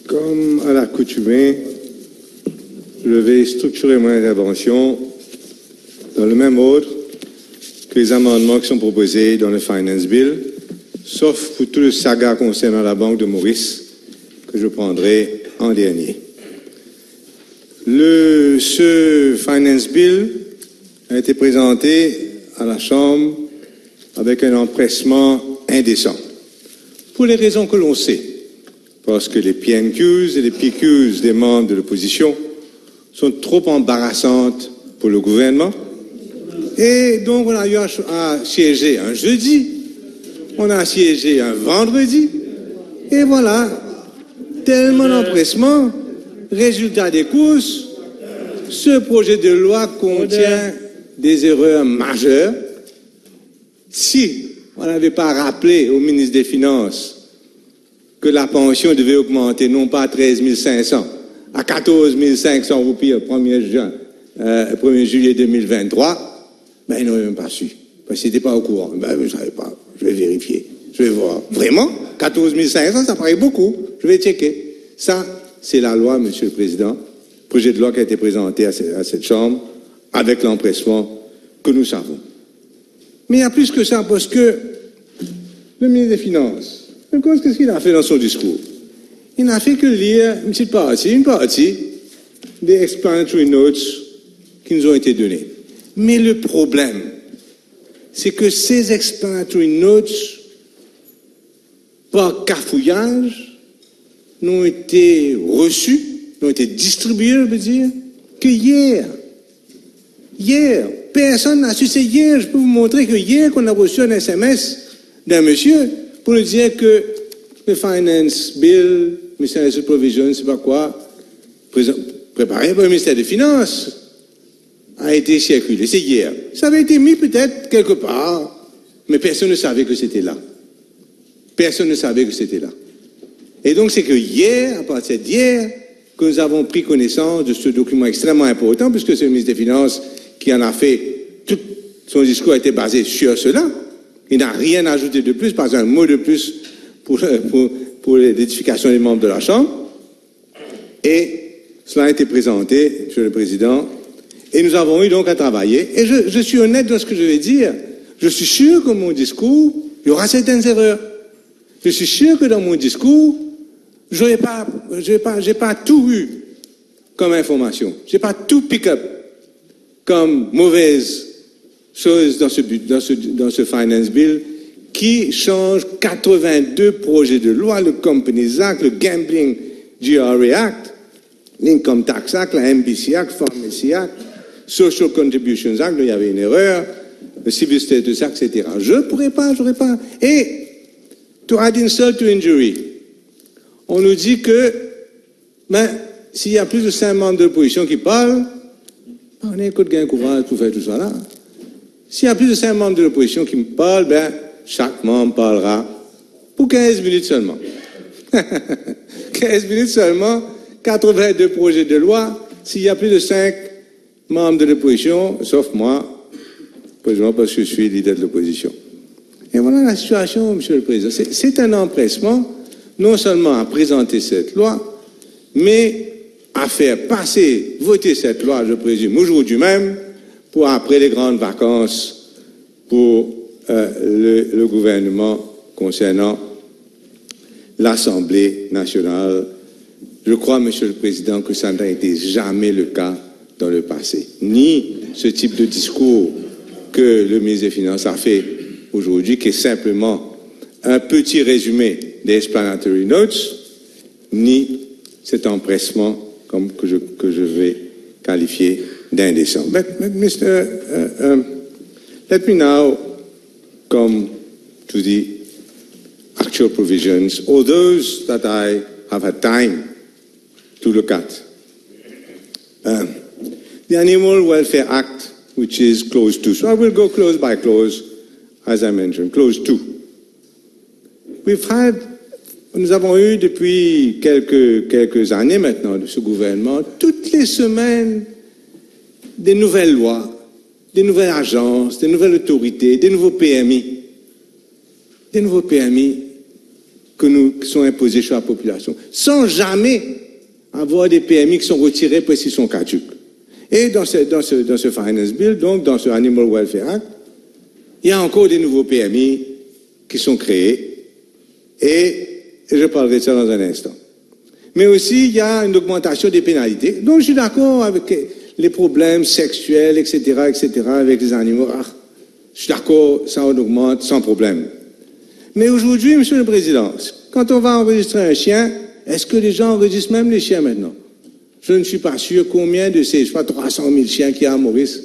Comme à l'accoutumée, je vais structurer mon intervention dans le même ordre que les amendements qui sont proposés dans le Finance Bill, sauf pour tout le saga concernant la Banque de Maurice, que je prendrai en dernier. Ce Finance Bill a été présenté à la Chambre avec un empressement indécent, pour les raisons que l'on sait, parce que les PNQs et les PQs des membres de l'opposition sont trop embarrassantes pour le gouvernement. Et donc on a eu à siéger un jeudi, on a siégé un vendredi, et voilà, tellement d'empressement, résultat des courses, ce projet de loi contient des erreurs majeures. Si on n'avait pas rappelé au ministre des Finances que la pension devait augmenter non pas à 13 500, à 14 500 roupies au 1er juillet 2023, ben, ils n'auraient même pas su. Parce qu'ils n'étaient pas au courant. Ben, je ne savais pas. Je vais vérifier. Je vais voir. Vraiment 14 500, ça paraît beaucoup. Je vais checker. Ça, c'est la loi, Monsieur le Président. Projet de loi qui a été présenté à cette Chambre avec l'empressement que nous savons. Mais il y a plus que ça, parce que le ministre des Finances, qu'est-ce qu'il a fait dans son discours? Il n'a fait que lire une partie des explanatory notes qui nous ont été données. Mais le problème, c'est que ces explanatory notes, par cafouillage, n'ont été reçus, n'ont été distribués, je veux dire, que hier. Hier, personne n'a su, c'est hier, je peux vous montrer que hier qu'on a reçu un SMS d'un monsieur pour nous dire que le Finance Bill, Ministère de Provision, je ne sais pas quoi, préparé par le ministère des Finances, a été circulé. C'est hier. Ça avait été mis peut-être quelque part, mais personne ne savait que c'était là. Personne ne savait que c'était là. Et donc c'est que hier, à partir d'hier, que nous avons pris connaissance de ce document extrêmement important, puisque c'est le ministre des Finances qui en a fait, tout son discours a été basé sur cela. Il n'a rien ajouté de plus, pas un mot de plus pour l'édification des membres de la Chambre. Et cela a été présenté, Monsieur le Président, et nous avons eu donc à travailler. Et je suis honnête dans ce que je vais dire. Je suis sûr que mon discours, il y aura certaines erreurs. Je suis sûr que dans mon discours, j'ai pas tout eu comme information. J'ai pas tout pick-up comme mauvaise chose dans ce Finance Bill qui change 82 projets de loi, le Companies Act, le Gambling GRA Act, l'Income Tax Act, la MBC Act, Pharmacy Act, Social Contributions Act, il y avait une erreur, le Civil Status Act, etc. J'aurais pas. Et, to add insult to injury, on nous dit que, s'il y a plus de 5 membres de l'opposition qui parlent, on a un coup de gain courage pour faire tout ça là. S'il y a plus de 5 membres de l'opposition qui me parlent, chaque membre parlera pour 15 minutes seulement. 15 minutes seulement, 82 projets de loi. S'il y a plus de 5 membres de l'opposition, sauf moi, président, parce que je suis leader de l'opposition. Et voilà la situation, Monsieur le Président. C'est un empressement, non seulement à présenter cette loi, mais à faire passer, voter cette loi, je présume, aujourd'hui même, pour après les grandes vacances pour le gouvernement concernant l'Assemblée nationale. Je crois, Monsieur le Président, que ça n'a été jamais le cas dans le passé. Ni ce type de discours que le ministre des Finances a fait aujourd'hui, qui est simplement un petit résumé des explanatory notes, ni cet empressement comme que je vais qualifier d'indécent. Let me now come to the actual provisions, or those that I have had time to look at. The Animal Welfare Act, which is Clause 2. So I will go clause by clause, as I mentioned. Clause 2. Nous avons eu depuis quelques années maintenant de ce gouvernement, toutes les semaines, des nouvelles lois, des nouvelles agences, des nouvelles autorités, des nouveaux PMI. Des nouveaux PMI qui sont imposés sur la population, sans jamais avoir des permis qui sont retirés parce qu'ils sont caducs. Et dans ce Finance Bill, donc dans ce Animal Welfare Act, il y a encore des nouveaux permis qui sont créés, et je parlerai de ça dans un instant. Mais aussi, il y a une augmentation des pénalités. Donc, je suis d'accord avec les problèmes sexuels, etc., avec les animaux. Ah, je suis d'accord, ça on augmente sans problème. Mais aujourd'hui, Monsieur le Président, quand on va enregistrer un chien, est-ce que les gens enregistrent même les chiens maintenant? Je ne suis pas sûr combien de ces, je sais pas, 300 000 chiens qu'il y a à Maurice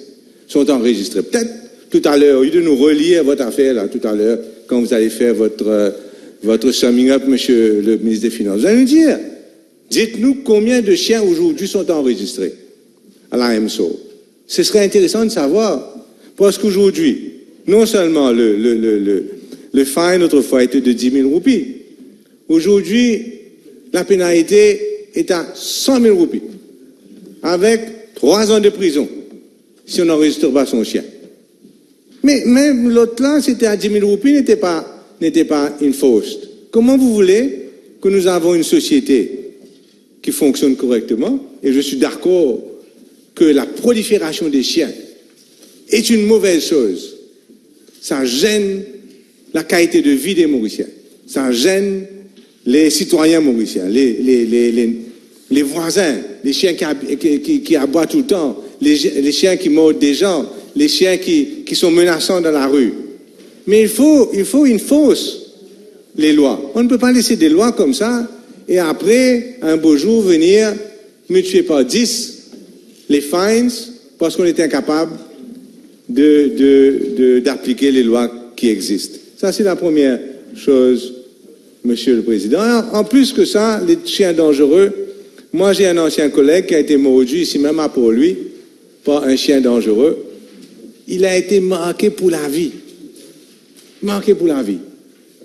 sont enregistrés. Peut-être tout à l'heure, au lieu de nous relier votre affaire, là, tout à l'heure, quand vous allez faire votre summing up, Monsieur le ministre des Finances, vous allez nous dire, dites-nous combien de chiens aujourd'hui sont enregistrés à la MSO. Ce serait intéressant de savoir, parce qu'aujourd'hui, non seulement le fine autrefois était de 10 000 roupies, aujourd'hui, la pénalité est à 100 000 roupies, avec 3 ans de prison, si on n'enregistre pas son chien. Mais même l'autre là, c'était à 10 000 roupies, n'était pas enforced. Comment vous voulez que nous avons une société qui fonctionne correctement? Et je suis d'accord que la prolifération des chiens est une mauvaise chose. Ça gêne la qualité de vie des Mauriciens. Ça gêne les citoyens mauriciens, les voisins, les chiens qui aboient tout le temps, les chiens qui mordent des gens, les chiens qui sont menaçants dans la rue. Mais il faut enforcer les lois. On ne peut pas laisser des lois comme ça et après, un beau jour, venir multiplier par 10 les fines parce qu'on est incapable d'appliquer les lois qui existent. Ça, c'est la première chose, Monsieur le Président. En plus que ça, les chiens dangereux, moi j'ai un ancien collègue qui a été mordu ici même à Port-Louis par un chien dangereux. Il a été marqué pour la vie. Marqué pour la vie.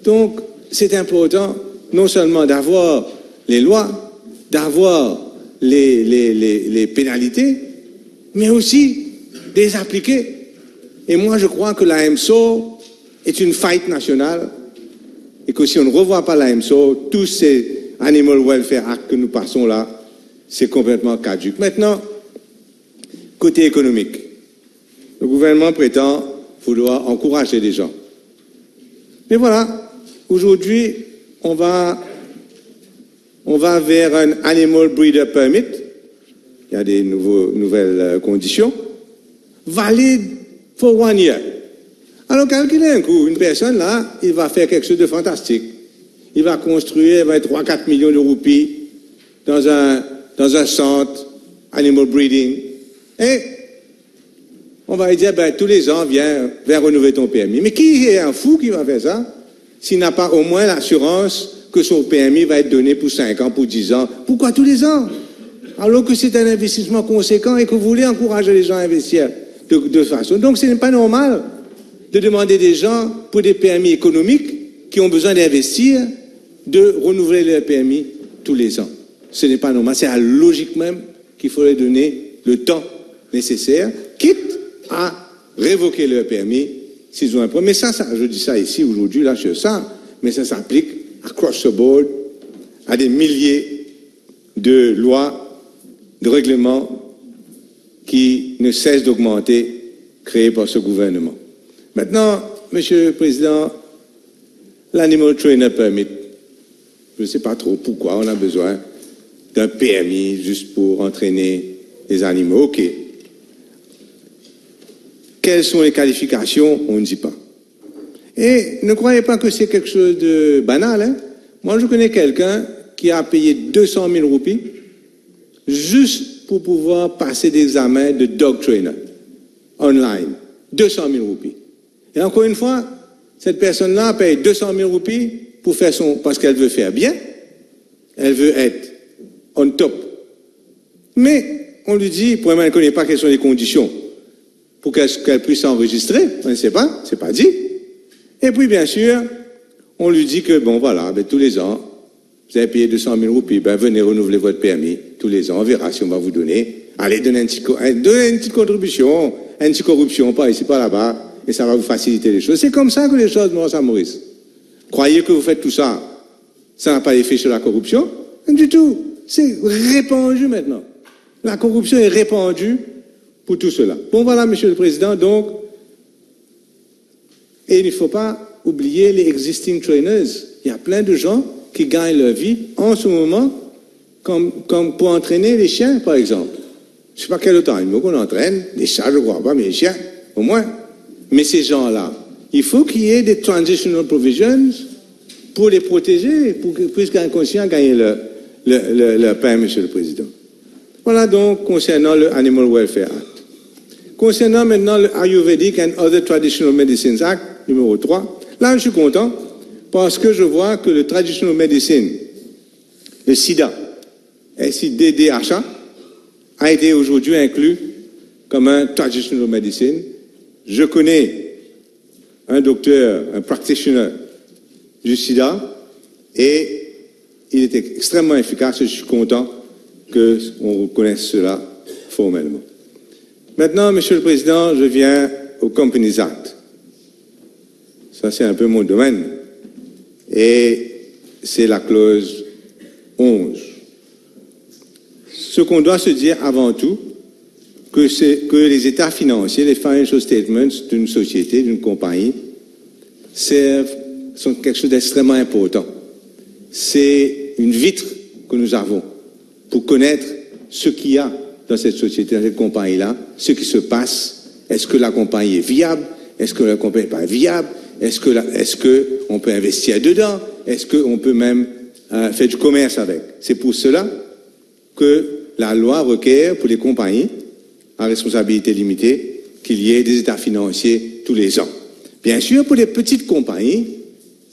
Donc, c'est important non seulement d'avoir les lois, d'avoir les pénalités, mais aussi de les appliquer. Et moi, je crois que la MSO est une faillite nationale et que si on ne revoit pas la MSO, tous ces Animal Welfare Act que nous passons là, c'est complètement caduc. Maintenant, côté économique, le gouvernement prétend vouloir encourager les gens. Mais voilà, aujourd'hui, on va vers un Animal Breeder Permit. Il y a des nouvelles conditions. Valide for 1 year. Alors, calculez un coup, une personne là, il va faire quelque chose de fantastique. Il va construire 3-4 millions de roupies dans un centre Animal Breeding. Et on va lui dire, tous les ans, viens renouveler ton permis. Mais qui est un fou qui va faire ça s'il n'a pas au moins l'assurance que son permis va être donné pour 5 ans, pour 10 ans? Pourquoi tous les ans? Alors que c'est un investissement conséquent et que vous voulez encourager les gens à investir de façon. Donc ce n'est pas normal de demander des gens pour des permis économiques qui ont besoin d'investir, de renouveler leur permis tous les ans. Ce n'est pas normal. C'est à la logique même qu'il faudrait donner le temps nécessaire, quitte à révoquer leur permis s'ils ont un problème. Mais ça, je dis ça ici aujourd'hui, là, je sais ça, mais ça s'applique across the board à des milliers de lois, de règlements qui ne cessent d'augmenter, créés par ce gouvernement. Maintenant, Monsieur le Président, l'Animal Trainer Permit, je ne sais pas trop pourquoi on a besoin d'un permis juste pour entraîner les animaux. OK. Quelles sont les qualifications? On ne dit pas. Et ne croyez pas que c'est quelque chose de banal. Hein? Moi, je connais quelqu'un qui a payé 200 000 roupies juste pour pouvoir passer des examens de dog trainer online. 200 000 roupies. Et encore une fois, cette personne-là paye 200 000 roupies pour faire parce qu'elle veut faire bien. Elle veut être on top. Mais on lui dit, pour elle ne connaît pas quelles sont les conditions pour qu'elle puisse s'enregistrer. On ne sait pas, c'est pas dit. Et puis, bien sûr, on lui dit que, bon, voilà, tous les ans, vous avez payé 200 000 roupies, venez renouveler votre permis tous les ans, on verra si on va vous donner. Allez, donnez une petite contribution, une petite corruption, pas ici, pas là-bas, et ça va vous faciliter les choses. C'est comme ça que les choses marchent à Maurice. Croyez que vous faites tout ça Ça n'a pas d'effet sur la corruption? Du tout. C'est répandu maintenant. La corruption est répandue pour tout cela. Bon, voilà, Monsieur le Président, donc, et il ne faut pas oublier les existing trainers. Il y a plein de gens qui gagnent leur vie en ce moment comme pour entraîner les chiens, par exemple. Je ne sais pas quel autre animal qu'on entraîne, les chats, je ne crois pas, mais les chiens, au moins. Mais ces gens-là, il faut qu'il y ait des transitional provisions pour les protéger, pour qu'ils puissent inconscients gagner leur pain, Monsieur le Président. Voilà donc concernant le Animal Welfare Act. Concernant maintenant le Ayurvedic and Other Traditional Medicines Act, numéro 3, là je suis content parce que je vois que le Traditional Medicine, le SIDA, SIDDHA, a été aujourd'hui inclus comme un Traditional Medicine. Je connais un docteur, un practitioner du SIDA et il était extrêmement efficace et je suis content qu'on reconnaisse cela formellement. Maintenant, Monsieur le Président, je viens au Companies Act. Ça, c'est un peu mon domaine. Et c'est la clause 11. Ce qu'on doit se dire avant tout, que les états financiers, les financial statements d'une société, d'une compagnie, sont quelque chose d'extrêmement important. C'est une vitre que nous avons pour connaître ce qu'il y a dans cette société, dans cette compagnie-là, ce qui se passe. Est-ce que la compagnie est viable? Est-ce que la compagnie n'est pas viable? Est-ce qu'on peut investir dedans? Est-ce qu'on peut même faire du commerce avec? C'est pour cela que la loi requiert pour les compagnies à responsabilité limitée qu'il y ait des états financiers tous les ans. Bien sûr, pour les petites compagnies,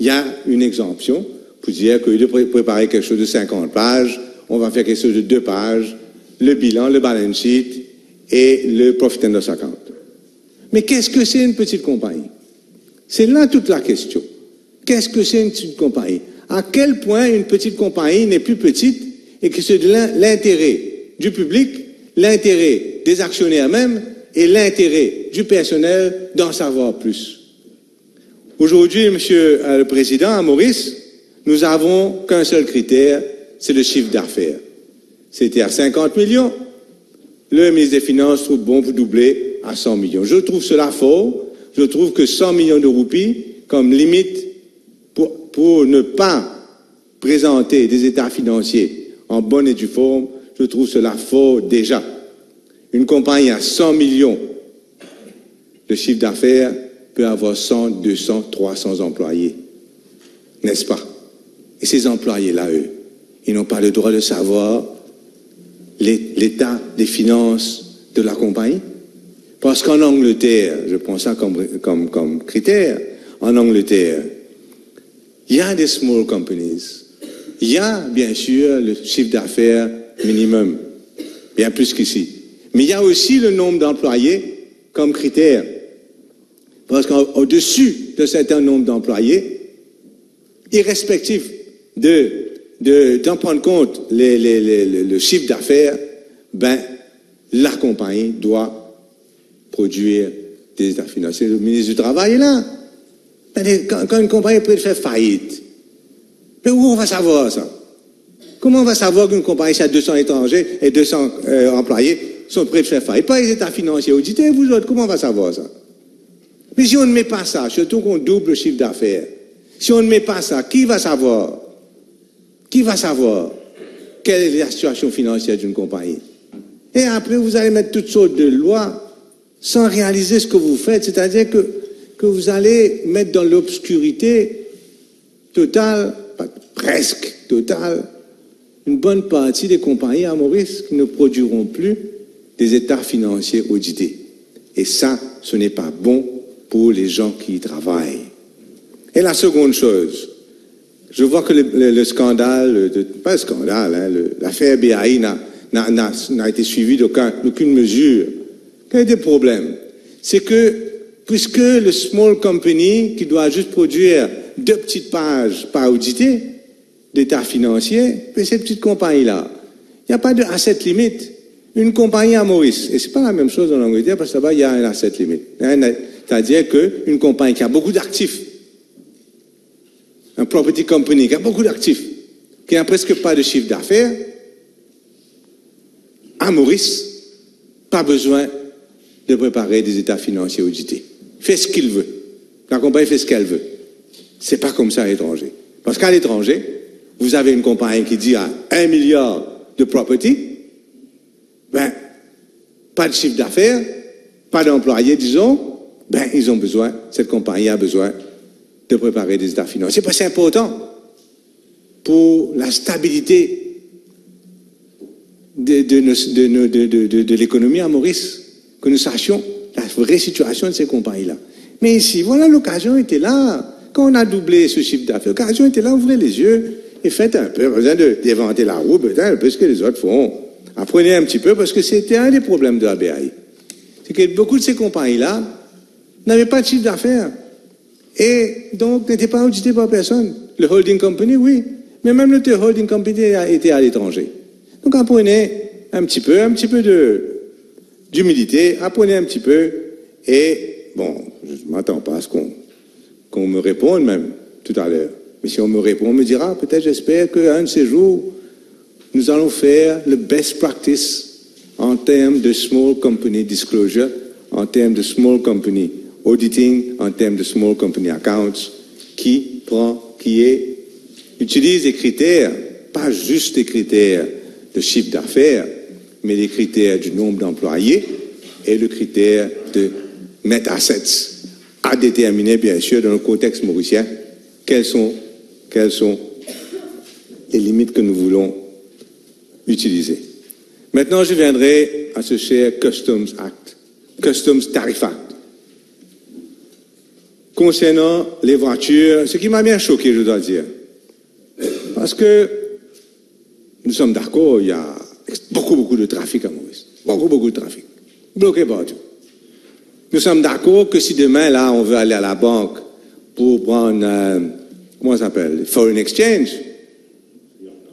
il y a une exemption pour dire qu'au lieu de préparer quelque chose de 50 pages, on va faire quelque chose de 2 pages, le bilan, le balance sheet et le profit and loss account. Mais qu'est-ce que c'est une petite compagnie? C'est là toute la question. Qu'est-ce que c'est une petite compagnie? À quel point une petite compagnie n'est plus petite et que c'est de l'intérêt du public, l'intérêt des actionnaires même et l'intérêt du personnel d'en savoir plus. Aujourd'hui, Monsieur le Président, à Maurice, nous n'avons qu'un seul critère, c'est le chiffre d'affaires. C'était à 50 millions. Le ministre des Finances trouve bon pour doubler à 100 millions. Je trouve cela fort. Je trouve que 100 millions de roupies comme limite pour ne pas présenter des états financiers en bonne et due forme, je trouve cela fort déjà. Une compagnie à 100 millions de chiffre d'affaires peut avoir 100, 200, 300 employés. N'est-ce pas? Et ces employés-là, eux, ils n'ont pas le droit de savoir l'état des finances de la compagnie. Parce qu'en Angleterre, je prends ça comme critère, en Angleterre, il y a des small companies. Il y a, bien sûr, le chiffre d'affaires minimum, bien plus qu'ici. Mais il y a aussi le nombre d'employés comme critère. Parce qu'au-dessus d'un certain nombre d'employés, irrespectif d'en prendre compte le chiffre d'affaires, ben, la compagnie doit produire des états financiers. Le ministre du Travail est là. Quand une compagnie est prête de faire faillite, mais où on va savoir ça? Comment on va savoir qu'une compagnie, a 200 étrangers et 200 employés, sont prêts de faire faillite? Pas les états financiers audités, vous autres, comment on va savoir ça? Mais si on ne met pas ça, surtout qu'on double le chiffre d'affaires, si on ne met pas ça, qui va savoir? Qui va savoir quelle est la situation financière d'une compagnie? Et après, vous allez mettre toutes sortes de lois sans réaliser ce que vous faites, c'est-à-dire que vous allez mettre dans l'obscurité totale, presque totale, une bonne partie des compagnies à Maurice qui ne produiront plus des états financiers audités. Et ça, ce n'est pas bon pour les gens qui y travaillent. Et la seconde chose, je vois que le scandale, pas le scandale, hein, l'affaire BAI n'a été suivie d'aucune mesure. Quel est le problème? C'est que, puisque le small company, qui doit juste produire 2 petites pages pas auditées d'état financier, mais cette petite compagnie-là, il n'y a pas de asset limit. Une compagnie à Maurice, et ce n'est pas la même chose en Angleterre, parce que là-bas, il y a un asset limit. C'est-à-dire qu'une compagnie qui a beaucoup d'actifs, un property company qui a beaucoup d'actifs, qui n'a presque pas de chiffre d'affaires, à Maurice, pas besoin de préparer des états financiers audités. Fait ce qu'il veut. La compagnie fait ce qu'elle veut. C'est pas comme ça à l'étranger. Parce qu'à l'étranger, vous avez une compagnie qui dit à 1 milliard de property, ben, pas de chiffre d'affaires, pas d'employés, disons, ben, ils ont besoin, cette compagnie a besoin de préparer des états financiers. Parce que c'est important pour la stabilité de l'économie à Maurice, que nous sachions la vraie situation de ces compagnies-là. Mais ici, voilà, l'occasion était là. Quand on a doublé ce chiffre d'affaires, l'occasion était là, ouvrez les yeux et faites un peu, besoin d'inventer la roue, peut-être un peu ce que les autres font. Apprenez un petit peu, parce que c'était un des problèmes de la BAI. C'est que beaucoup de ces compagnies-là n'avaient pas de chiffre d'affaires. Et donc, n'étaient pas audités par personne. Le holding company, oui. Mais même le holding company était à l'étranger. Donc, apprenez un petit peu d'humilité, apprenez un petit peu, et bon, je ne m'attends pas à ce qu'on me réponde même tout à l'heure. Mais si on me répond, on me dira, peut-être, j'espère qu'un de ces jours, nous allons faire le best practice en termes de small company disclosure, en termes de small company auditing, en termes de small company accounts, qui utilise des critères, pas juste des critères de chiffre d'affaires, mais les critères du nombre d'employés et le critère de net assets, à déterminer, bien sûr, dans le contexte mauricien, quelles sont les limites que nous voulons utiliser. Maintenant, je viendrai à ce cher Customs Act, Customs Tariff Act. Concernant les voitures, ce qui m'a bien choqué, je dois dire, parce que nous sommes d'accord, il y a beaucoup de trafic à Maurice, beaucoup de trafic, bloqué partout. Nous sommes d'accord que si demain, là, on veut aller à la banque pour prendre, comment ça s'appelle, foreign exchange,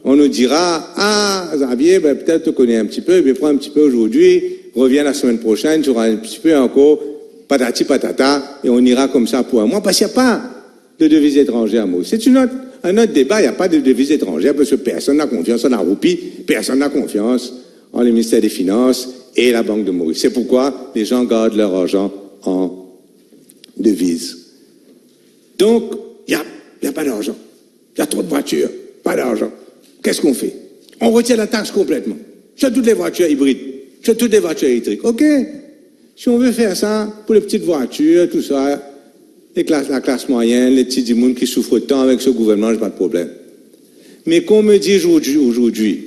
on nous dira, ah, Xavier, ben, peut-être tu connais un petit peu, mais prends un petit peu aujourd'hui, reviens la semaine prochaine, tu auras un petit peu encore, patati patata, et on ira comme ça pour un mois, parce qu'il n'y a pas de devises étrangères à Maurice. C'est un autre débat, il n'y a pas de devises étrangères, parce que personne n'a confiance en la roupie, personne n'a confiance en le ministère des Finances et la Banque de Maurice. C'est pourquoi les gens gardent leur argent en devises. Donc, il n'y a pas d'argent. Il y a trop de voitures, pas d'argent. Qu'est-ce qu'on fait? On retient la taxe complètement. Sur toutes les voitures hybrides, sur toutes les voitures électriques. OK. Si on veut faire ça pour les petites voitures, tout ça, la classe moyenne, les petits immunes qui souffrent tant avec ce gouvernement, j'ai pas de problème. Mais qu'on me dise aujourd'hui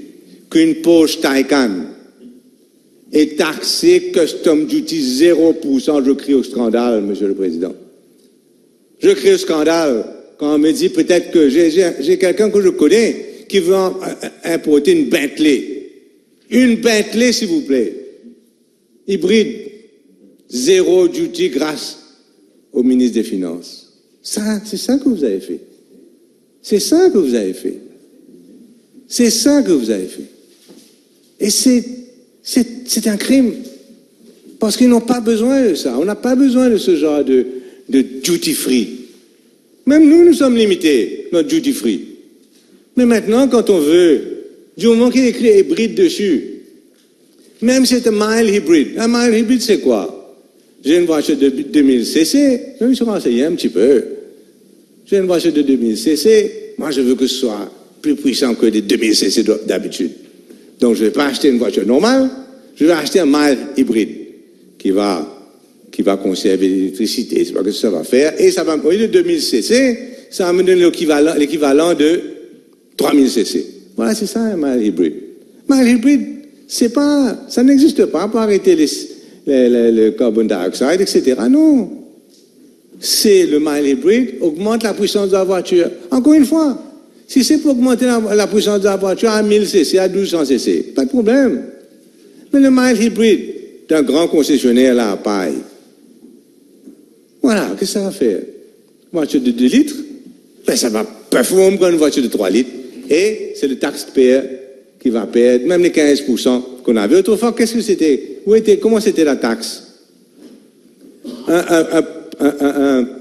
qu'une Porsche Taycan est taxée custom duty 0%, je crie au scandale, Monsieur le Président. Je crie au scandale quand on me dit peut-être que j'ai quelqu'un que je connais qui veut importer une Bentley. Une Bentley, s'il vous plaît. Hybride. 0 duty grâce au ministre des Finances. Ça, c'est ça que vous avez fait. C'est ça que vous avez fait. C'est ça que vous avez fait. Et c'est un crime. Parce qu'ils n'ont pas besoin de ça. On n'a pas besoin de ce genre de duty free. Même nous sommes limités, notre duty free. Mais maintenant, quand on veut, du moment qu'il est écrit hybride dessus, même si c'est un mild hybrid. Un mild hybrid, c'est quoi? J'ai une voiture de 2000 cc, je me suis renseigné un petit peu. J'ai une voiture de 2000 cc, moi je veux que ce soit plus puissant que des 2000 cc d'habitude. Donc je ne vais pas acheter une voiture normale, je vais acheter un mild hybride qui va conserver l'électricité, c'est pas que ça va faire, et ça va me donner de 2000 cc, ça va me donner l'équivalent de 3000 cc. Voilà, c'est ça un mild hybride. Mild hybride, ça n'existe pas pour arrêter le carbon dioxide, etc. Non. C'est le mild hybrid augmente la puissance de la voiture. Encore une fois, si c'est pour augmenter la puissance de la voiture à 1000 cc, à 1200 cc, pas de problème. Mais le mild hybrid d'un grand concessionnaire là à paille, voilà, qu'est-ce que ça va faire? Une voiture de 2 litres, ben ça va performer comme une voiture de 3 litres. Et c'est le taxpayer qui va perdre, même les 15% qu'on avait. Autrefois, qu'est-ce que c'était? Comment c'était la taxe?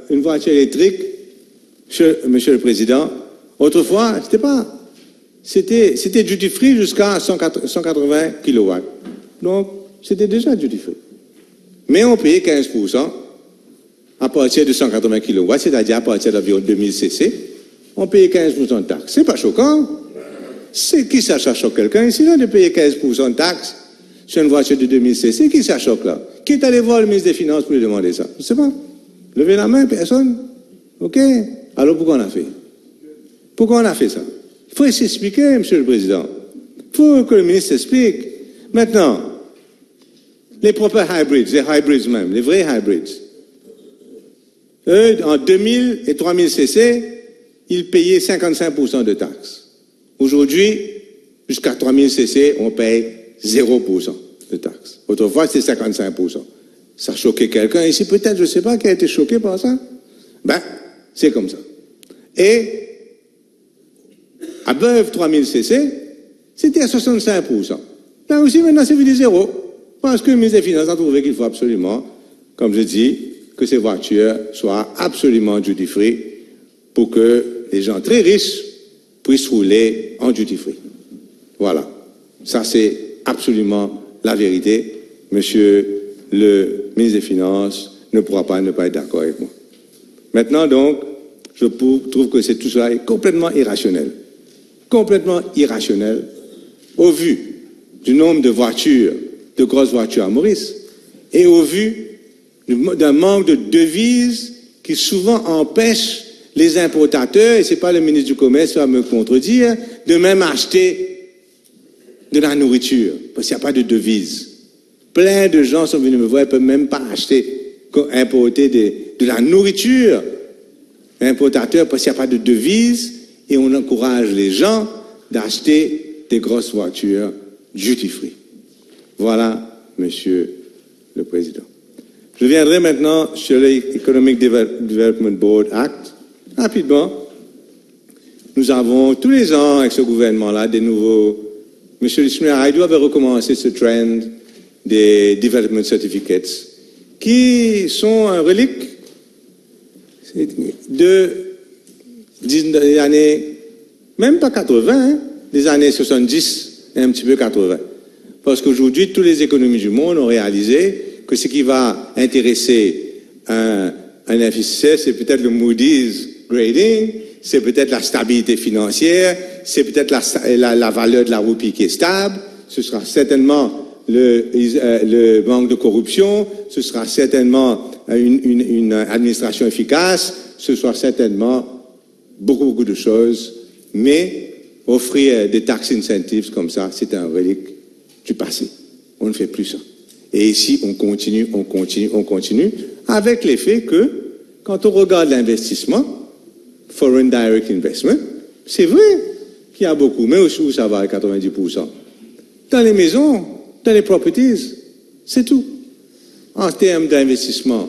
Une voiture électrique, Monsieur le Président, autrefois, c'était pas c'était duty free jusqu'à 180 kW. Donc, c'était déjà duty free. Mais on payait 15% à partir de 180 kW, c'est-à-dire à partir d'environ 2000 cc. On payait 15% de taxes. C'est pas choquant. C'est qui ça choque quelqu'un ici là de payer 15% de taxes sur une voiture de 2000 cc? Qui ça choque là? Qui est allé voir le ministre des Finances pour lui demander ça? Je ne sais pas. Levez la main, personne. OK? Alors pourquoi on a fait? Pourquoi on a fait ça? Il faut s'expliquer, Monsieur le Président. Il faut que le ministre s'explique. Maintenant, les propres hybrids, les hybrids même, les vrais hybrids, eux, en 2000 et 3000 cc, ils payaient 55% de taxes. Aujourd'hui, jusqu'à 3000 cc, on paye 0% de taxes. Autrefois, c'est 55%. Ça a choqué quelqu'un ici, peut-être, je ne sais pas, qui a été choqué par ça. Ben, c'est comme ça. Et, above 3000 cc, c'était à 65%. Là aussi, maintenant, c'est vu 0. Parce que le ministre des Finances a trouvé qu'il faut absolument, comme je dis, que ces voitures soient absolument duty free pour que les gens très riches puissent rouler en duty free. Voilà. Ça, c'est absolument la vérité. Monsieur le ministre des Finances ne pourra pas ne pas être d'accord avec moi. Maintenant, donc, je trouve que tout ça est complètement irrationnel. Complètement irrationnel au vu du nombre de voitures, de grosses voitures à Maurice, et au vu d'un manque de devises qui souvent empêche les importateurs, et ce n'est pas le ministre du Commerce qui va me contredire, de même acheter de la nourriture, parce qu'il n'y a pas de devises. Plein de gens sont venus me voir, ils ne peuvent même pas acheter, importer de la nourriture, importateurs, parce qu'il n'y a pas de devises, et on encourage les gens d'acheter des grosses voitures duty free. Voilà, Monsieur le Président. Je viendrai maintenant sur l'Economic Development Board Act. Rapidement, nous avons tous les ans avec ce gouvernement-là des nouveaux... Monsieur Lismir Haïdou avait recommencé ce trend des Development Certificates qui sont un relique des années, même pas 80, hein, des années 70 et un petit peu 80. Parce qu'aujourd'hui, toutes les économies du monde ont réalisé que ce qui va intéresser un investisseur, c'est peut-être le Moody's grading, c'est peut-être la stabilité financière, c'est peut-être la valeur de la roupie qui est stable, ce sera certainement le manque de corruption, ce sera certainement une administration efficace, ce sera certainement beaucoup de choses, mais offrir des tax incentives comme ça, c'est un relique du passé. On ne fait plus ça. Et ici, on continue, avec l'effet que, quand on regarde l'investissement, Foreign Direct Investment, c'est vrai qu'il y a beaucoup, mais où ça va à 90%? Dans les maisons, dans les properties, c'est tout. En termes d'investissement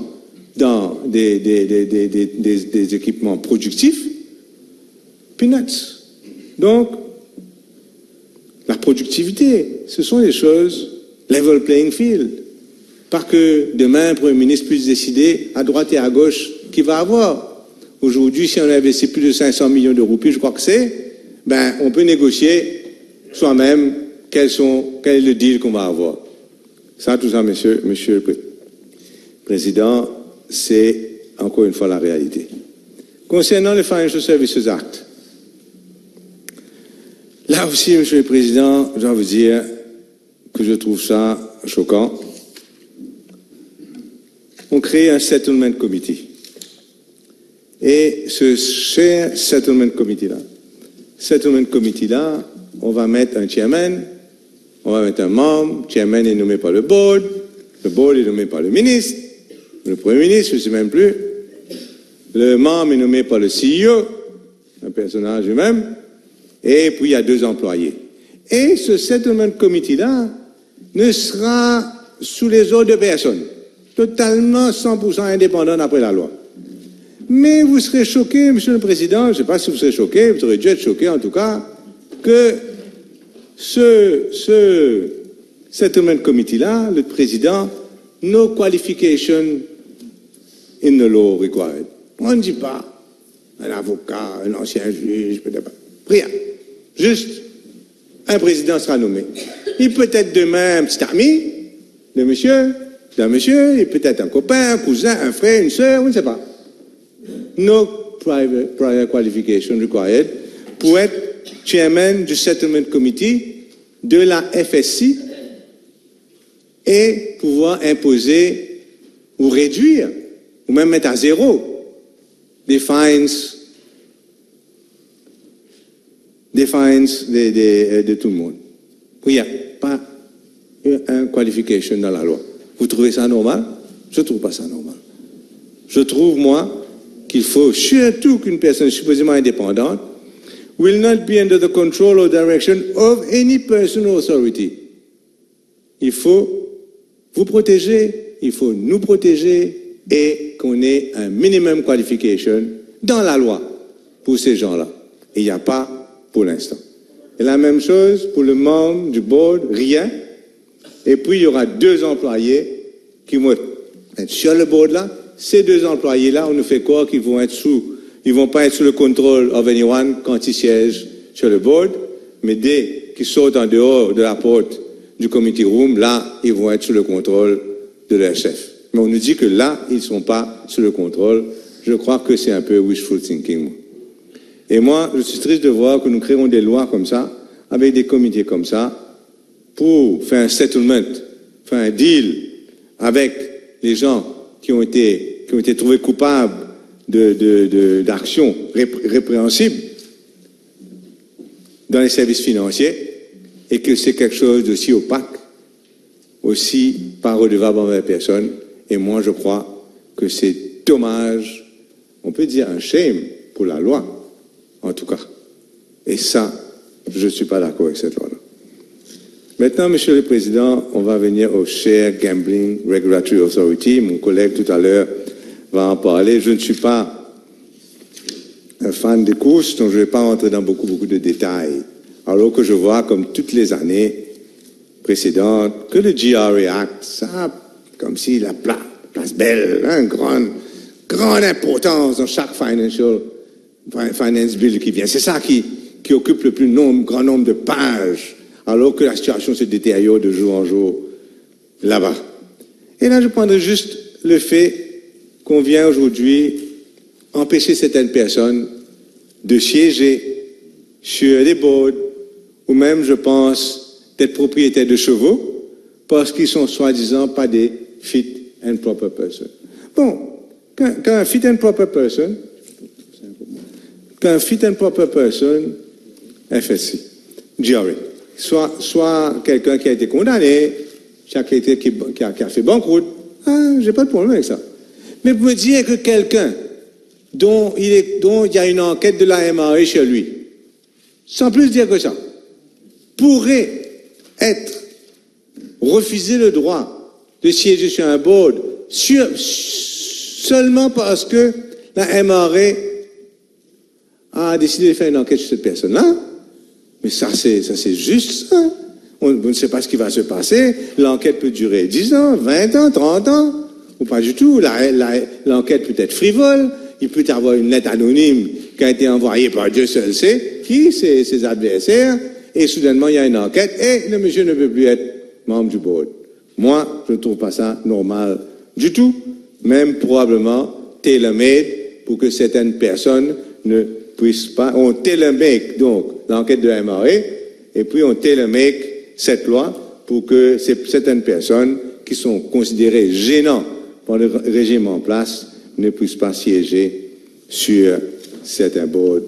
dans des équipements productifs, peanuts. Donc, la productivité, ce sont des choses, level playing field. Pas que demain, un Premier ministre puisse décider à droite et à gauche qui va avoir. Aujourd'hui, si on investit plus de 500 millions de roupies, je crois que on peut négocier soi-même quel est le deal qu'on va avoir. Ça, tout ça, monsieur le Président, c'est encore une fois la réalité. Concernant le Financial Services Act, là aussi, Monsieur le Président, je dois vous dire que je trouve ça choquant. On crée un Settlement Committee. Et ce cher Settlement Committee-là, on va mettre un chairman, on va mettre un membre, le chairman est nommé par le board est nommé par le ministre, le Premier ministre, je ne sais même plus, le membre est nommé par le CEO, un personnage lui-même, et puis il y a 2 employés. Et ce Settlement Committee-là ne sera sous les ordres de personne, totalement 100% indépendant d'après la loi. Mais vous serez choqué, Monsieur le Président, je ne sais pas si vous serez choqué, vous aurez dû être choqué en tout cas, que ce Settlement Committee-là, le Président, no qualification in the law required. On ne dit pas un avocat, un ancien juge, peut-être pas. Rien. Juste un président sera nommé. Il peut être demain un petit ami de monsieur, d'un monsieur, il peut être un copain, un cousin, un frère, une sœur, on ne sait pas. No prior qualification required pour être chairman du Settlement Committee de la FSC et pouvoir imposer ou réduire ou même mettre à zéro des fines de tout le monde. Il n'y a pas une qualification dans la loi. Vous trouvez ça normal? Je ne trouve pas ça normal. Je trouve, moi, qu'il faut surtout qu'une personne supposément indépendante will not be under the control or direction of any person or authority. Il faut vous protéger, il faut nous protéger et qu'on ait un minimum qualification dans la loi pour ces gens-là. Et il n'y a pas pour l'instant. Et la même chose pour le membre du board, rien. Et puis il y aura 2 employés qui vont être sur le board là. Ces 2 employés-là, on nous fait croire qu'ils vont pas être sous le contrôle of anyone quand ils siègent sur le board, mais dès qu'ils sortent en dehors de la porte du committee room, là, ils vont être sous le contrôle de leur chef. Mais on nous dit que là, ils ne sont pas sous le contrôle. Je crois que c'est un peu wishful thinking. Et moi, je suis triste de voir que nous créons des lois comme ça, avec des comités comme ça, pour faire un settlement, faire un deal avec les gens qui ont été trouvés coupables d'actions répréhensibles dans les services financiers et que c'est quelque chose d'aussi opaque, aussi pas redevable envers personne. Et moi, je crois que c'est dommage, on peut dire un shame pour la loi, en tout cas. Et ça, je ne suis pas d'accord avec cette loi-là. Maintenant, Monsieur le Président, on va venir au Share Gambling Regulatory Authority. Mon collègue tout à l'heure va en parler. Je ne suis pas un fan de course, donc je ne vais pas rentrer dans beaucoup de détails. Alors que je vois, comme toutes les années précédentes, que le GRA Act, ça, comme si la place belle, une grande importance dans chaque finance bill qui vient. C'est ça qui occupe le plus grand nombre de pages, alors que la situation se détériore de jour en jour là-bas. Et là, je prendrai juste le fait qu'on vient aujourd'hui empêcher certaines personnes de siéger sur les boards, ou même, je pense, d'être propriétaires de chevaux, parce qu'ils sont soi-disant pas des fit and proper persons. Bon, qu'un fit and proper person, FSC, GRA, soit quelqu'un qui a été condamné, qui a fait banqueroute, j'ai pas de problème avec ça. Mais vous me dire que quelqu'un dont il y a une enquête de la MRA chez lui, sans plus dire que ça, pourrait être refusé le droit de siéger sur un board seulement parce que la MRA a décidé de faire une enquête sur cette personne-là. Mais ça, c'est juste ça. On ne sait pas ce qui va se passer. L'enquête peut durer 10 ans, 20 ans, 30 ans, ou pas du tout. L'enquête peut être frivole. Il peut y avoir une lettre anonyme qui a été envoyée par Dieu seul sait qui, ses adversaires, et soudainement, il y a une enquête, et le monsieur ne veut plus être membre du board. Moi, je ne trouve pas ça normal du tout, même probablement tailor-made pour que certaines personnes ne puissent pas. On tailor-make donc l'enquête de la MRA, et puis on tailor-make cette loi pour que certaines personnes qui sont considérées gênantes par le régime en place ne puissent pas siéger sur certains boards.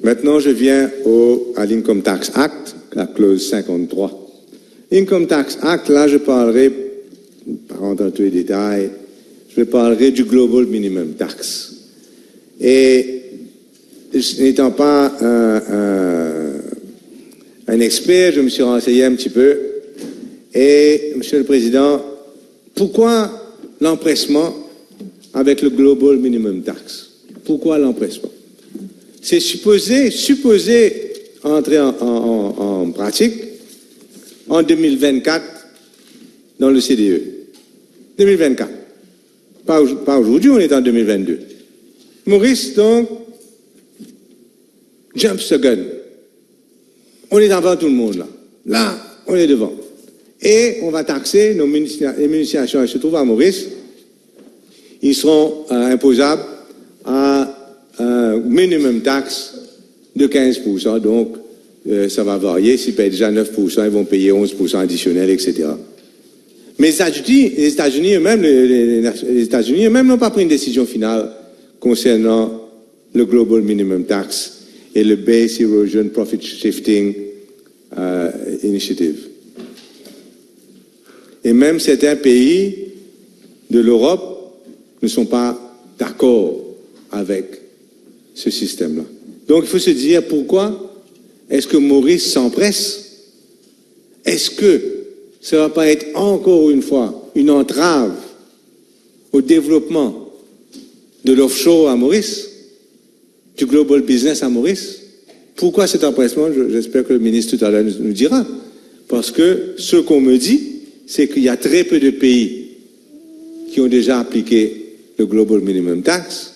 Maintenant, je viens à l'Income Tax Act, la clause 53. Income Tax Act, là, je parlerai, pas rentrer dans tous les détails, je parlerai du Global Minimum Tax. Et n'étant pas un expert, je me suis renseigné un petit peu. Et, Monsieur le Président, pourquoi l'empressement avec le Global Minimum Tax? Pourquoi l'empressement? C'est supposé entrer en pratique en 2024 dans le CDE. 2024. Pas aujourd'hui, on est en 2022. Maurice, donc, jumps the gun. on est devant tout le monde là. Là, on est devant. Et on va taxer les munitions qui se trouvent à Maurice. Ils seront imposables à un minimum taxe de 15%. Donc, ça va varier. S'ils payent déjà 9%, ils vont payer 11% additionnel, etc. Mais les États-Unis eux-mêmes n'ont pas pris une décision finale concernant le Global Minimum Tax et le Base Erosion Profit Shifting Initiative. Et même certains pays de l'Europe ne sont pas d'accord avec ce système-là. Donc il faut se dire pourquoi est-ce que Maurice s'empresse? Est-ce que ça ne va pas être encore une fois une entrave au développement de l'offshore à Maurice, du global business à Maurice? Pourquoi cet empressement? J'espère que le ministre tout à l'heure nous dira. Parce que ce qu'on me dit, c'est qu'il y a très peu de pays qui ont déjà appliqué le Global Minimum Tax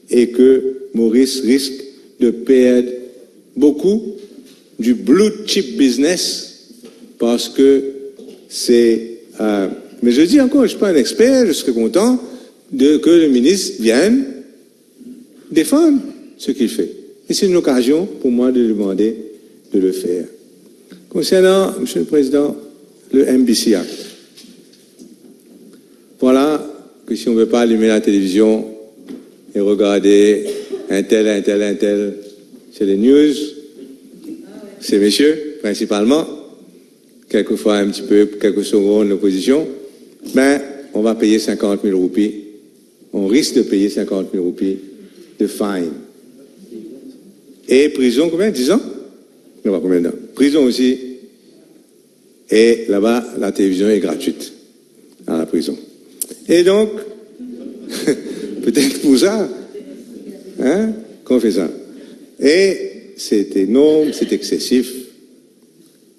et que Maurice risque de perdre beaucoup du blue chip business parce que c'est... mais je dis encore, je ne suis pas un expert, je serais content que le ministre vienne défendre ce qu'il fait. Et c'est une occasion pour moi de lui demander de le faire. Concernant, Monsieur le Président, le MBC Act. Voilà que si on ne veut pas allumer la télévision et regarder un tel, c'est les news, c'est messieurs, principalement, quelquefois un petit peu, quelques secondes l'opposition, ben, on va payer 50 000 roupies. On risque de payer 50 000 roupies de fine. Et prison, combien? 10 ans? Non, pas combien de temps? Prison aussi. Et là-bas, la télévision est gratuite à la prison. Et donc, peut-être pour ça, hein, qu'on fait ça. Et c'est énorme, c'est excessif.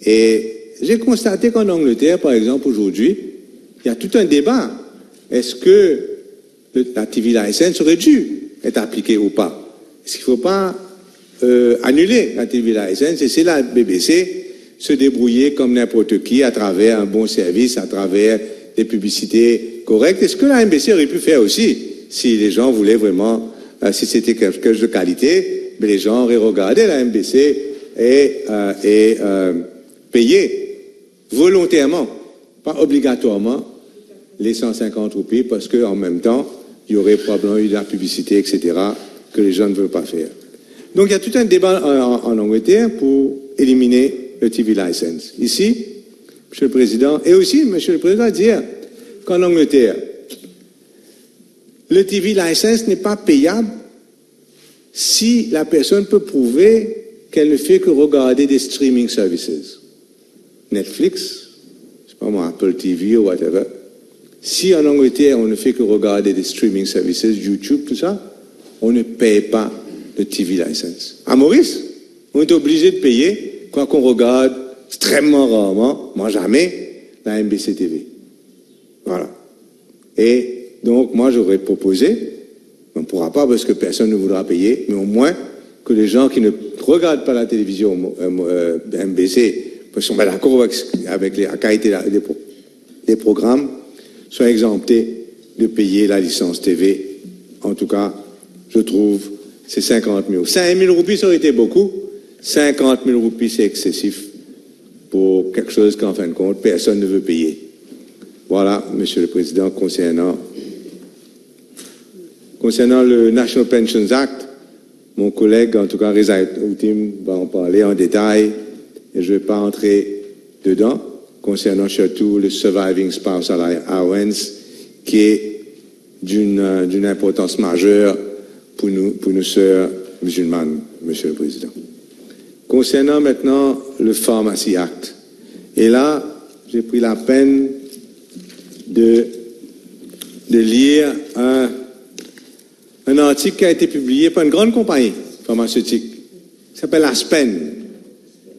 Et j'ai constaté qu'en Angleterre, par exemple, aujourd'hui, il y a tout un débat. Est-ce que la TV license aurait dû être appliquée ou pas? Est-ce qu'il ne faut pas annuler la TV license et c'est la BBC se débrouiller comme n'importe qui à travers un bon service, à travers des publicités correctes? Est-ce que la MBC aurait pu faire aussi si les gens voulaient vraiment, si c'était quelque chose de qualité, mais les gens auraient regardé la MBC et payé volontairement, pas obligatoirement, les 150 roupies parce qu'en même temps, il y aurait probablement eu de la publicité, etc., que les gens ne veulent pas faire. Donc il y a tout un débat en Angleterre pour éliminer le TV license. Ici, Monsieur le Président, et aussi Monsieur le Président dire qu'en Angleterre, le TV license n'est pas payable si la personne peut prouver qu'elle ne fait que regarder des streaming services. Netflix, je sais pas moi, Apple TV ou whatever. Si en Angleterre, on ne fait que regarder des streaming services, YouTube, tout ça, on ne paye pas de TV license. À Maurice, on est obligé de payer quoi qu'on regarde extrêmement rarement, moi jamais, la MBC TV. Voilà. Et donc, moi, j'aurais proposé, on ne pourra pas parce que personne ne voudra payer, mais au moins que les gens qui ne regardent pas la télévision MBC, parce qu'on est d'accord avec la qualité des programmes, soient exemptés de payer la licence TV. En tout cas, je trouve, c'est 50 000. 5 000 roupies, ça aurait été beaucoup. 50 000 roupies, c'est excessif pour quelque chose qu'en fin de compte, personne ne veut payer. Voilà, Monsieur le Président, concernant le National Pensions Act, mon collègue, en tout cas, Reza Outim, va en parler en détail, et je ne vais pas entrer dedans, concernant surtout le Surviving Spouse Allowance, qui est d'une importance majeure pour nos sœurs musulmanes, Monsieur le Président. Concernant maintenant le Pharmacy Act, et là, j'ai pris la peine de lire un article qui a été publié par une grande compagnie pharmaceutique qui s'appelle Aspen.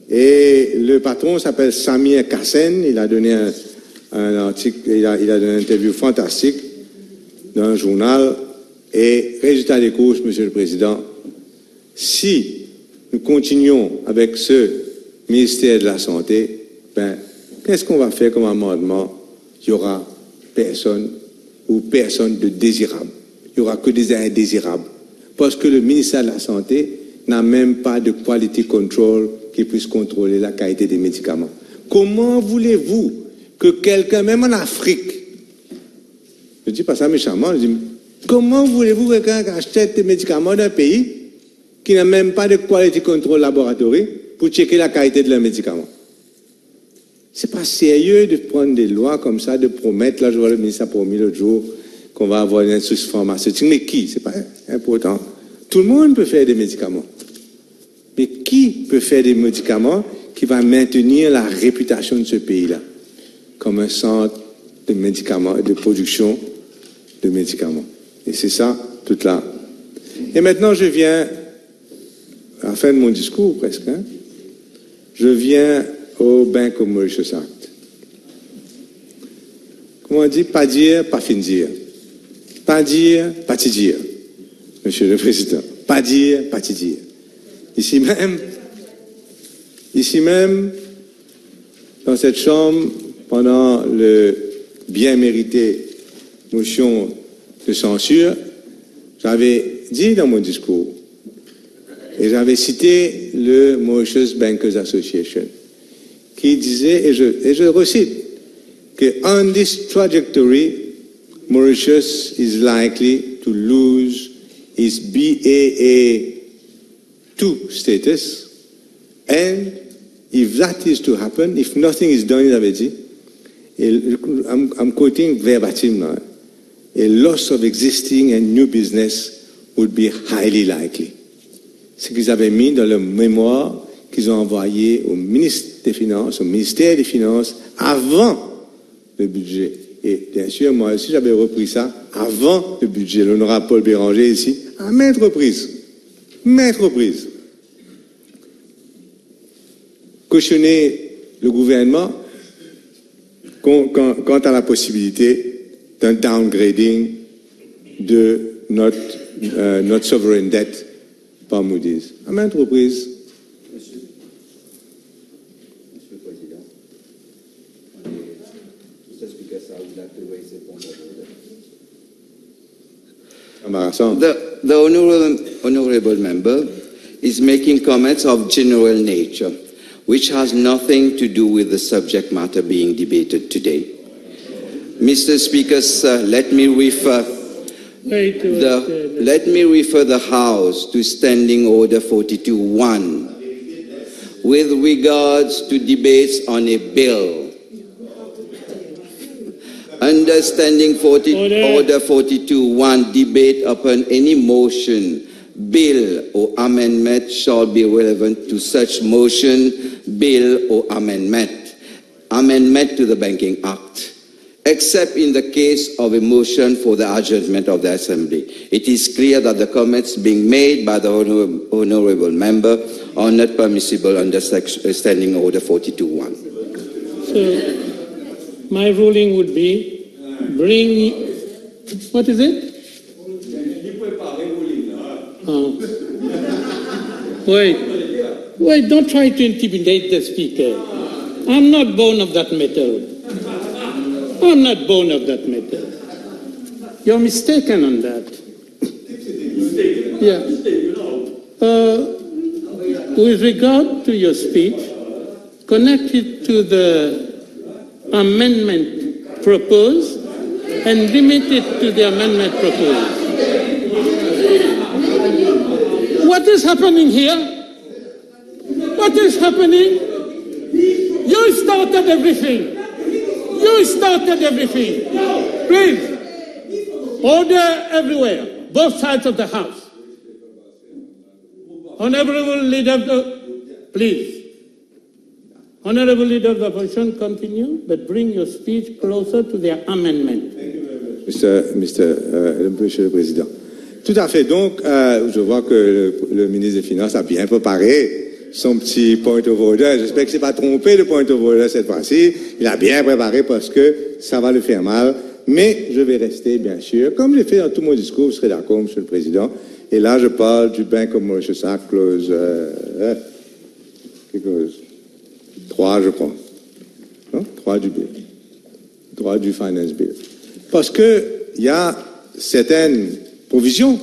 Et le patron s'appelle Samir Kassen. Il a donné un article, il a donné une interview fantastique dans un journal. Et résultat des courses, Monsieur le Président, si nous continuons avec ce ministère de la Santé, ben, qu'est-ce qu'on va faire comme amendement? Il n'y aura personne ou personne de désirable. Il n'y aura que des indésirables. Parce que le ministère de la Santé n'a même pas de quality control qui puisse contrôler la qualité des médicaments. Comment voulez-vous que quelqu'un, même en Afrique, je ne dis pas ça méchamment, je dis, comment voulez-vous que quelqu'un achète des médicaments d'un pays qui n'a même pas de quality control laboratory pour checker la qualité de leurs médicaments? C'est pas sérieux de prendre des lois comme ça, de promettre, là je vois le ministre a promis l'autre jour qu'on va avoir une industrie pharmaceutique, mais qui? C'est pas important. Tout le monde peut faire des médicaments. Mais qui peut faire des médicaments qui va maintenir la réputation de ce pays-là comme un centre de médicaments et de production de médicaments? Et c'est ça, tout là. Et maintenant, je viens à la fin de mon discours, presque, hein, je viens au Bank of Mauritius Act. Comment on dit? Pas dire, pas fin dire. Pas dire, pas te dire. Monsieur le Président. Pas dire, pas te dire. Ici même, dans cette chambre, pendant le bien mérité motion de censure, j'avais dit dans mon discours, et j'avais cité le Mauritius Bankers Association, qui disait, et je recite, que on this trajectory, Mauritius is likely to lose its BAA2 status, and if that is to happen, if nothing is done, il avait dit, I'm quoting verbatim now, a loss of existing and new business would be highly likely. Ce qu'ils avaient mis dans le mémoire qu'ils ont envoyé au ministre des Finances, au ministère des Finances, avant le budget. Et bien sûr, moi aussi, j'avais repris ça avant le budget. L'honorable Paul Béranger ici, à maintes reprises. Maintes reprises. Cautionner le gouvernement quant à la possibilité d'un downgrading de notre sovereign debt par Moody's. À maintes reprises. Monsieur le Président, Mr. Speaker, I would like to raise a point of order. Embarrassant. The honorable member is making comments of general nature, which has nothing to do with the subject matter being debated today. Mr. Speaker, sir, let me refer the House to Standing Order 42.1 with regards to debates on a bill. Under Standing Order 42.1, debate upon any motion, bill or amendment shall be relevant to such motion, bill or amendment to the Banking Act, except in the case of a motion for the adjournment of the Assembly. It is clear that the comments being made by the honorable member are not permissible under Standing Order 42.1. So, my ruling would be, bring, what is it? Oh. Wait, don't try to intimidate the speaker. I'm not born of that metal. I'm not born of that metal. You're mistaken on that. Yeah. With regard to your speech, connect it to the amendment proposed and limit it to the amendment proposed. What is happening here? What is happening? You started everything. You started everything. Please, order everywhere, both sides of the House. Honorable Leader of the, please. Honorable Leader of the Opposition, continue, but bring your speech closer to the amendment. Monsieur le Président. Tout à fait. Donc, je vois que le ministre des Finances a bien préparé son petit point of order. J'espère que c'est pas trompé le point of order cette fois-ci. Il a bien préparé parce que ça va le faire mal. Mais je vais rester, bien sûr, comme j'ai fait dans tout mon discours, vous serez d'accord, Monsieur le Président. Et là, je parle du Bank of Mauritius Act, clause... 3, je crois. Non? 3 du bill. 3 du finance bill. Parce qu'il y a certaines provisions,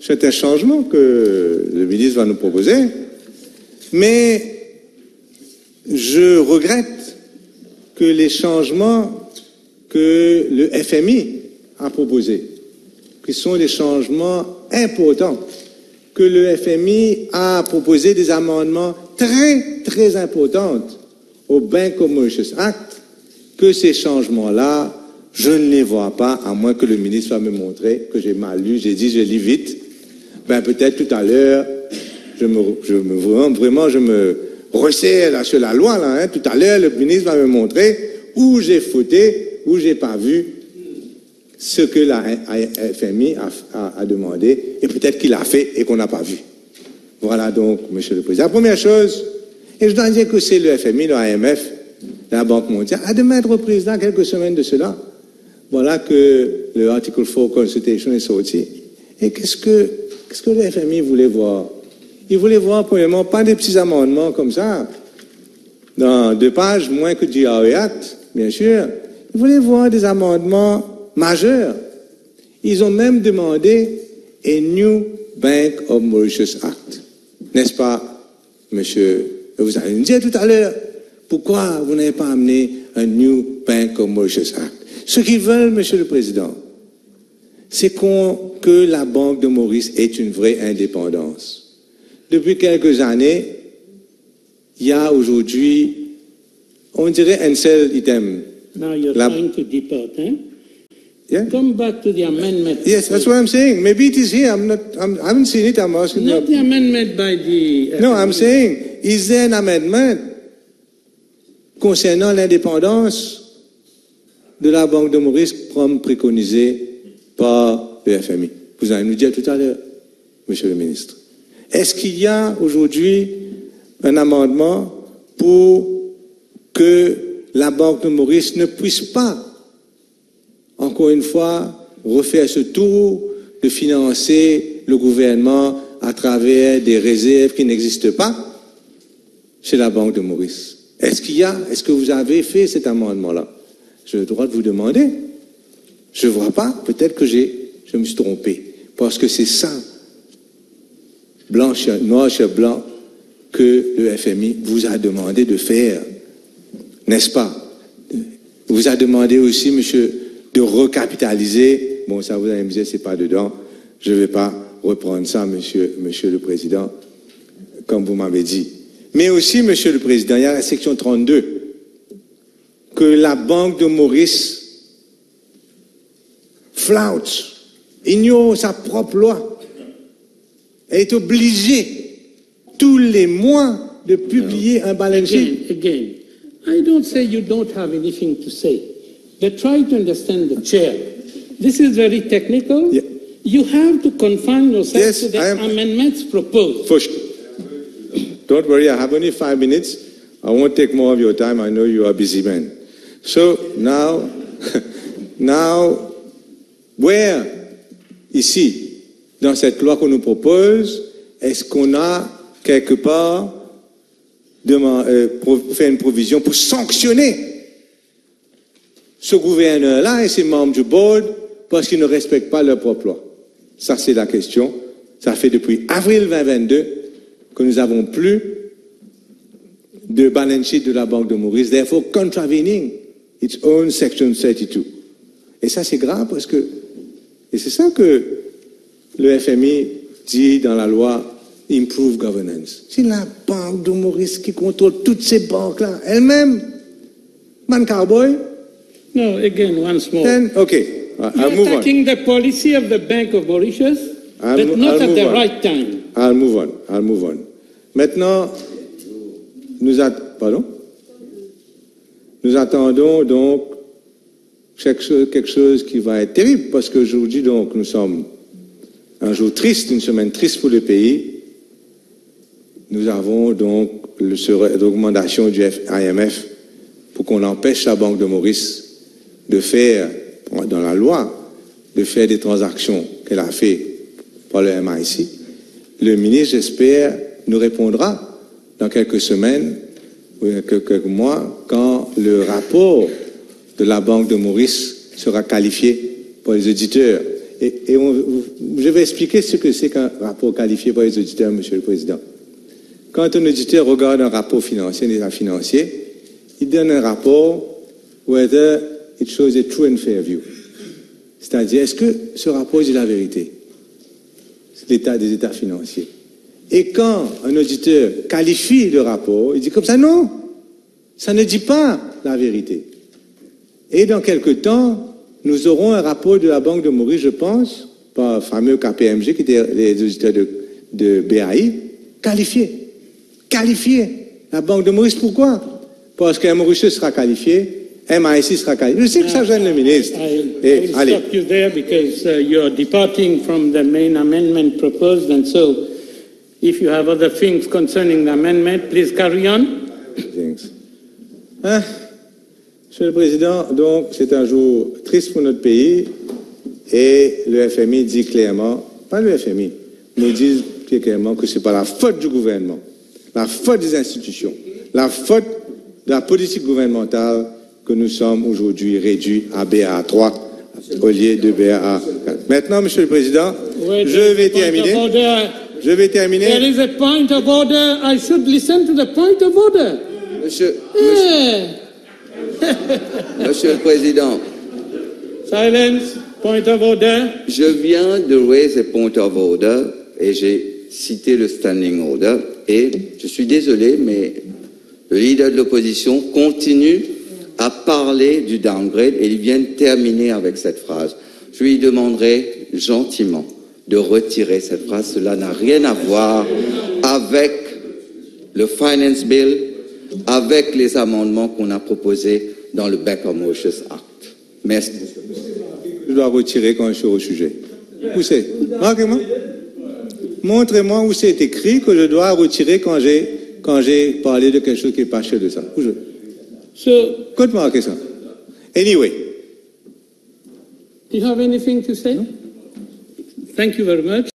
certains changements que le ministre va nous proposer, mais je regrette que les changements que le FMI a proposés, qui sont des changements importants, que le FMI a proposé des amendements très, très importants au Bank of Mauritius Act, que ces changements-là, je ne les vois pas, à moins que le ministre va me montrer que j'ai mal lu, j'ai dit je lis vite. Ben peut-être tout à l'heure, je me resserre là, sur la loi, là, hein. Tout à l'heure, le ministre va me montrer où j'ai fauté, où j'ai pas vu ce que la FMI a demandé, et peut-être qu'il a fait et qu'on n'a pas vu. Voilà donc, Monsieur le Président. La première chose, et je dois dire que c'est le FMI, l'AMF, la Banque mondiale, à de maintes reprises, là, quelques semaines de cela, voilà que le Article 4 Consultation est sorti. Et qu'est-ce que le FMI voulait voir? Il voulait voir, premièrement, pas des petits amendements comme ça, dans 2 pages, moins que du GRE Act, bien sûr. Il voulait voir des amendements majeurs. Ils ont même demandé a New Bank of Mauritius Act. N'est-ce pas, monsieur? Vous allez nous dire tout à l'heure, pourquoi vous n'avez pas amené un New Bank of Mauritius Act? Ce qu'ils veulent, monsieur le Président, c'est que la Banque de Maurice ait une vraie indépendance. Depuis quelques années, il y a aujourd'hui, on dirait un seul item. Now you're trying to depart, eh? Yeah? Come back to the amendment. Yes, that's what I'm saying. Maybe it is here. I haven't seen it. I'm asking. Not the amendment by the... No, I'm saying, is there an amendment concernant l'indépendance de la Banque de Maurice comme préconisé par le FMI? Vous allez nous dire tout à l'heure, monsieur le ministre. Est-ce qu'il y a aujourd'hui un amendement pour que la Banque de Maurice ne puisse pas, encore une fois, refaire ce tour de financer le gouvernement à travers des réserves qui n'existent pas chez la Banque de Maurice? Est-ce que vous avez fait cet amendement-là? J'ai le droit de vous demander. Je ne vois pas, peut-être que je me suis trompé. Parce que c'est ça, noir sur blanc, que le FMI vous a demandé de faire. N'est-ce pas? Vous a demandé aussi, monsieur, de recapitaliser. Bon, ça vous allez me dire, c'est pas dedans. Je ne vais pas reprendre ça, monsieur le Président, comme vous m'avez dit. Mais aussi, monsieur le Président, il y a la section 32, que la Banque de Maurice floute, ignore sa propre loi. Elle est obligée, tous les mois, de publier un balance sheet. Again, I don't say you don't have anything to say, but try to understand the chair. This is very technical. Yeah. You have to confine yourself Yes, to the amendments proposed. First, don't worry, I have only 5 minutes. I won't take more of your time. I know you are a busy man. So now, where, ici, dans cette loi qu'on nous propose, est-ce qu'on a quelque part fait une provision pour sanctionner ce gouverneur-là et ses membres du board parce qu'ils ne respectent pas leur propre loi? Ça, c'est la question. Ça fait depuis avril 2022 que nous n'avons plus de balance sheet de la Banque de Maurice, therefore contravening its own section 32. Et ça, c'est grave parce que, et c'est ça que le FMI dit dans la loi Improve Governance. C'est la Banque de Maurice qui contrôle toutes ces banques-là, elle-même. Man cowboy. No, again, once more. Then, okay. I'll move on. You're attacking the policy of the Bank of Mauritius, but not at the right time. I'll move on. Maintenant, nous attendons donc quelque chose qui va être terrible, parce qu'aujourd'hui, donc, nous sommes un jour triste, une semaine triste pour le pays. Nous avons donc cette recommandation du IMF pour qu'on empêche la Banque de Maurice de faire, dans la loi, de faire des transactions qu'elle a fait par le MIC. Le ministre, j'espère, nous répondra dans quelques semaines quelques mois, quand le rapport de la Banque de Maurice sera qualifié par les auditeurs. Je vais expliquer ce que c'est qu'un rapport qualifié par les auditeurs, Monsieur le Président. Quand un auditeur regarde un rapport financier, un état financier, il donne un rapport whether it shows a true and fair view. C'est-à-dire, est-ce que ce rapport dit la vérité? C'est l'état des états financiers. Et quand un auditeur qualifie le rapport, il dit comme ça, non, ça ne dit pas la vérité. Et dans quelque temps, nous aurons un rapport de la Banque de Maurice, je pense, par le fameux KPMG, qui était les auditeurs de BAI, qualifié. La Banque de Maurice, pourquoi? Parce qu'un Mauritius sera qualifié, MIC sera qualifié. Je sais que ça gêne le ministre. I will stop you there because you're departing from the main amendment proposed, and so if you have other things concerning the amendment, please carry on. Thanks. Monsieur le Président, donc c'est un jour triste pour notre pays et le FMI dit clairement, pas le FMI, nous disent clairement que ce n'est pas la faute du gouvernement, la faute des institutions, la faute de la politique gouvernementale que nous sommes aujourd'hui réduits à BA3 au lieu de BA4. Maintenant, Monsieur le Président, je vais terminer. There is a point of order. I should listen to the point of order. Monsieur le Président. Silence. Point of order. Je viens de raise a point of order et j'ai cité le standing order et je suis désolé, mais le leader de l'opposition continue à parler du downgrade et il vient de terminer avec cette phrase. Je lui demanderai gentiment de retirer cette phrase. Cela n'a rien à voir avec le Finance Bill, avec les amendements qu'on a proposés dans le Baker Motions Act. Merci. Je dois retirer quand je suis au sujet. Où c'est? Marquez-moi. Montrez-moi où c'est écrit que je dois retirer quand j'ai parlé de quelque chose qui est pas cher de ça. Où je... Quand marquer ça? Anyway. Do you have anything to say? No? Thank you very much.